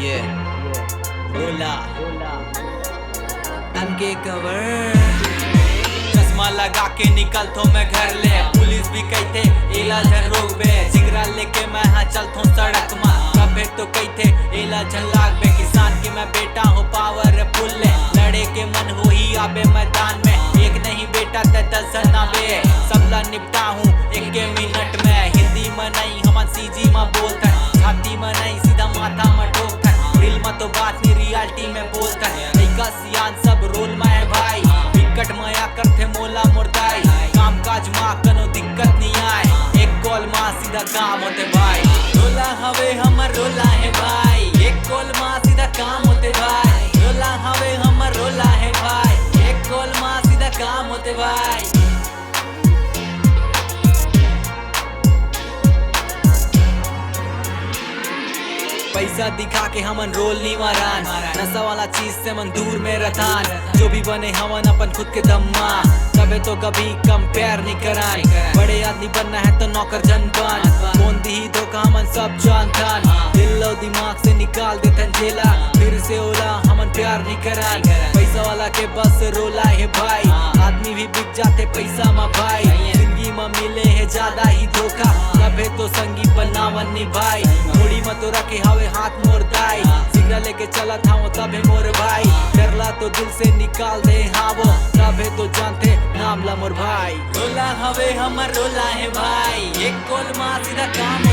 ये रोला MK cover चश्मा लगा के निकल थो मैं घर ले पुलिस भी कहते एला झन रोक बे जिगरा लेके मैं हाँ चल थो सड़क मा कभी तो कहते एला झन लाग बे किसान के मैं बेटा हो पावर फुल ले लड़े के मन हो ही आबे मैदान में एक नहीं बेटा ते 10 जन आबे सबला निपटा हूँ एक के मिनट में हिंदी में नहीं हम सीजी में बोलता छाती में नहीं सीधा माथा में ठोकता दिल में तो बात नहीं रियलिटी में बोलता लइका सियान सब रोल में है भाई विकट माया करते मोला मुर्दाई काम काज माँ कनो दिक्कत नहीं आए एक कॉल माँ सीधा काम होते भाई रोला हवे हमर रोला है भाई एक कॉल माँ सीधा काम होते भाई रोला हवे हमर रोला है भाई एक कॉल माँ सीधा काम होते भाई पैसा दिखा के हमन रोल नहीं मारान नशा वाला चीज से मन दूर में रथान जो भी बने हमन अपन खुद के दम्मा कभी तो कभी कंपेयर नहीं करान बड़े आदमी बनना है तो नौकर जन बन कौन दी धोखा हमन सब जानथान दिल और दिमाग से निकाल देथन झेला फिर से ओला हमन प्यार नहीं करान पैसा वाला के बस रोला है भाई आदमी भी बिक जाते पैसा में भाई जिंदगी में मिले है ज्यादा ही धोखा कभी तो संगी बनावन नहीं भाई मुड़ी में तो रखे हवे हाथ मोर दाई सिगरा लेके चला था वो तबे मोर भाई डरला तो दिल से निकाल दे हाँ वो तबे तो जानते नाम ला मोर भाई रोला हवे हमर रोला है भाई एक कॉल माँ सीधा काम